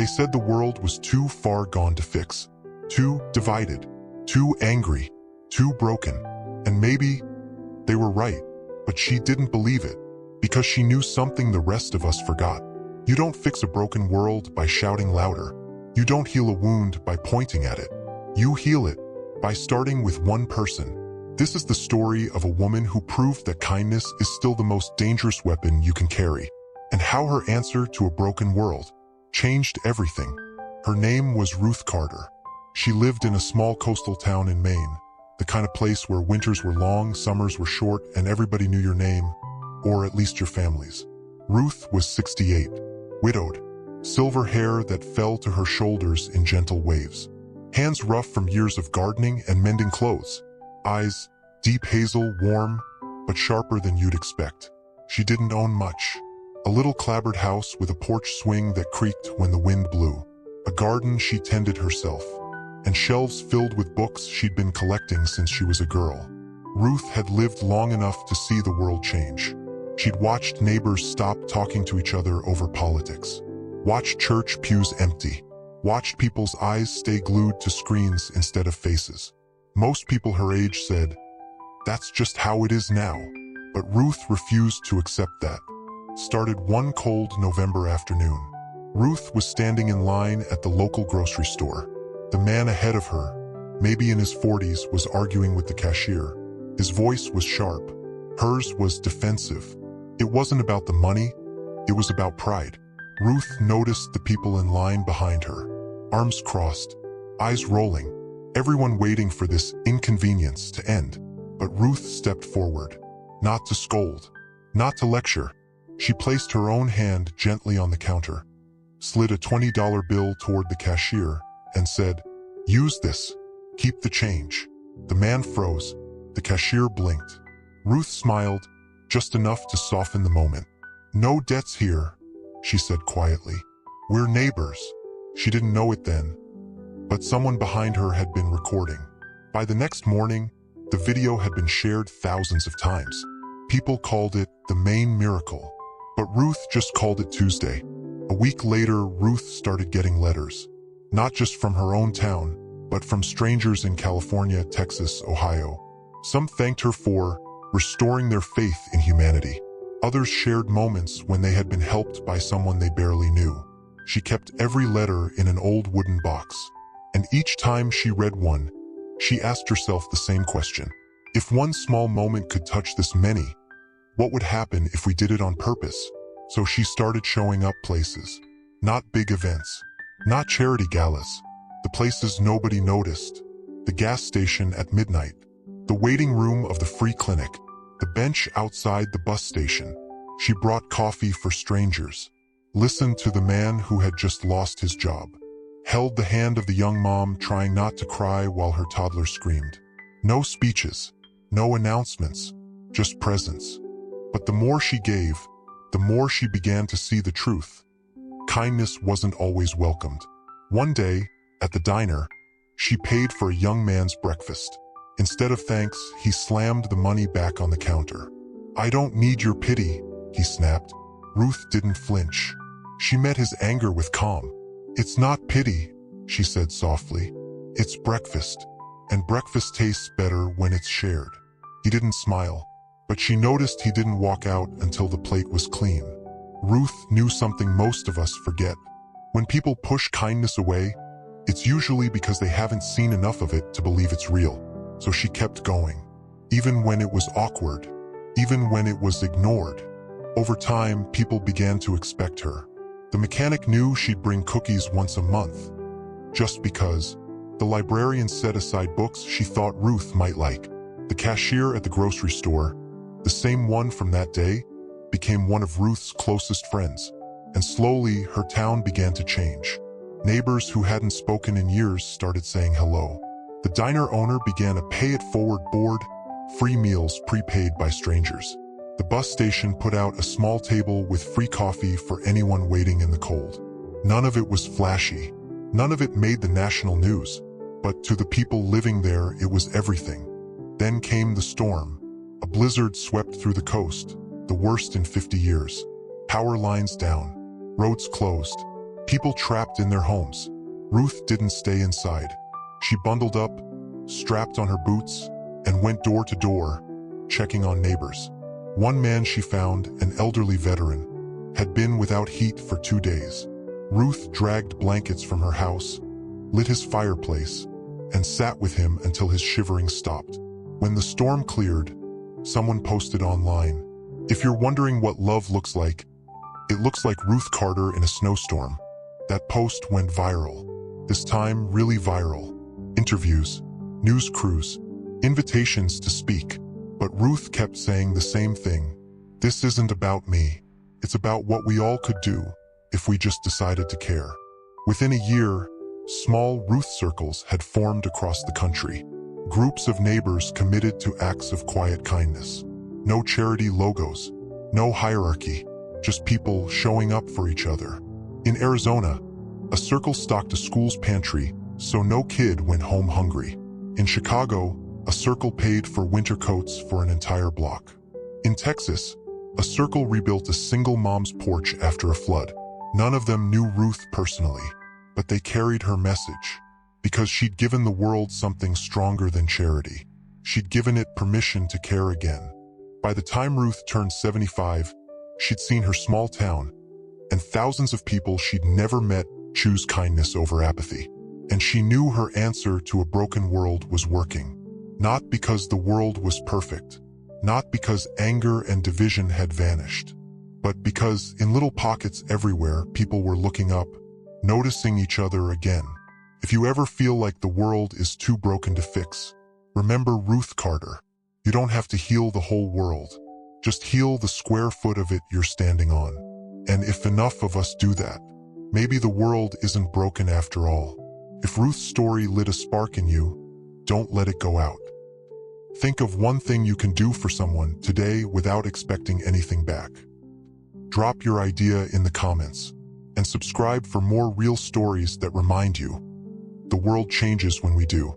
They said the world was too far gone to fix, too divided, too angry, too broken. And maybe they were right, but she didn't believe it because she knew something the rest of us forgot. You don't fix a broken world by shouting louder. You don't heal a wound by pointing at it. You heal it by starting with one person. This is the story of a woman who proved that kindness is still the most dangerous weapon you can carry, and how her answer to a broken world changed everything. Her name was Ruth Carter. She lived in a small coastal town in Maine, the kind of place where winters were long, summers were short, and everybody knew your name, or at least your family's. Ruth was 68, widowed, silver hair that fell to her shoulders in gentle waves, hands rough from years of gardening and mending clothes, eyes deep hazel, warm, but sharper than you'd expect. She didn't own much. A little clapboard house with a porch swing that creaked when the wind blew, a garden she tended herself, and shelves filled with books she'd been collecting since she was a girl. Ruth had lived long enough to see the world change. She'd watched neighbors stop talking to each other over politics, watched church pews empty, watched people's eyes stay glued to screens instead of faces. Most people her age said, "That's just how it is now." But Ruth refused to accept that. Started one cold November afternoon. Ruth was standing in line at the local grocery store. The man ahead of her, maybe in his 40s, was arguing with the cashier. His voice was sharp. Hers was defensive. It wasn't about the money, it was about pride. Ruth noticed the people in line behind her, arms crossed, eyes rolling, everyone waiting for this inconvenience to end. But Ruth stepped forward, not to scold, not to lecture. She placed her own hand gently on the counter, slid a $20 bill toward the cashier, and said, "Use this. Keep the change." The man froze. The cashier blinked. Ruth smiled, just enough to soften the moment. "No debts here," she said quietly. "We're neighbors." She didn't know it then, but someone behind her had been recording. By the next morning, the video had been shared thousands of times. People called it the Maine miracle, but Ruth just called it Tuesday. A week later, Ruth started getting letters, not just from her own town, but from strangers in California, Texas, Ohio. Some thanked her for restoring their faith in humanity. Others shared moments when they had been helped by someone they barely knew. She kept every letter in an old wooden box, and each time she read one, she asked herself the same question. If one small moment could touch this many, what would happen if we did it on purpose? So she started showing up places. Not big events, not charity galas, the places nobody noticed. The gas station at midnight, the waiting room of the free clinic, the bench outside the bus station. She brought coffee for strangers, listened to the man who had just lost his job, held the hand of the young mom trying not to cry while her toddler screamed. No speeches, no announcements, just presence. But the more she gave, the more she began to see the truth. Kindness wasn't always welcomed. One day, at the diner, she paid for a young man's breakfast. Instead of thanks, he slammed the money back on the counter. "I don't need your pity," he snapped. Ruth didn't flinch. She met his anger with calm. "It's not pity," she said softly. "It's breakfast, and breakfast tastes better when it's shared." He didn't smile, but she noticed he didn't walk out until the plate was clean. Ruth knew something most of us forget. When people push kindness away, it's usually because they haven't seen enough of it to believe it's real. So she kept going, even when it was awkward, even when it was ignored. Over time, people began to expect her. The mechanic knew she'd bring cookies once a month, just because. The librarian set aside books she thought Ruth might like. The cashier at the grocery store, the same one from that day, became one of Ruth's closest friends. And slowly, her town began to change. Neighbors who hadn't spoken in years started saying hello. The diner owner began a pay-it-forward board, free meals prepaid by strangers. The bus station put out a small table with free coffee for anyone waiting in the cold. None of it was flashy. None of it made the national news. But to the people living there, it was everything. Then came the storm. A blizzard swept through the coast, the worst in 50 years. Power lines down, roads closed, People trapped in their homes. Ruth didn't stay inside. She bundled up, strapped on her boots, and went door to door, checking on neighbors. One man she found, an elderly veteran, had been without heat for 2 days. Ruth dragged blankets from her house, lit his fireplace, and sat with him until his shivering stopped. When the storm cleared, someone posted online, "If you're wondering what love looks like, it looks like Ruth Carter in a snowstorm." That post went viral. This time, really viral. Interviews, news crews, invitations to speak. But Ruth kept saying the same thing. "This isn't about me. It's about what we all could do if we just decided to care." Within a year, small Ruth circles had formed across the country. Groups of neighbors committed to acts of quiet kindness. No charity logos, no hierarchy, just people showing up for each other. In Arizona, a circle stocked a school's pantry so no kid went home hungry. In Chicago, a circle paid for winter coats for an entire block. In Texas, a circle rebuilt a single mom's porch after a flood. None of them knew Ruth personally, but they carried her message, because she'd given the world something stronger than charity. She'd given it permission to care again. By the time Ruth turned 75, she'd seen her small town, and thousands of people she'd never met choose kindness over apathy. And she knew her answer to a broken world was working. Not because the world was perfect, not because anger and division had vanished, but because in little pockets everywhere people were looking up, noticing each other again. If you ever feel like the world is too broken to fix, remember Ruth Carter. You don't have to heal the whole world. Just heal the square foot of it you're standing on. And if enough of us do that, maybe the world isn't broken after all. If Ruth's story lit a spark in you, don't let it go out. Think of one thing you can do for someone today without expecting anything back. Drop your idea in the comments and subscribe for more real stories that remind you the world changes when we do.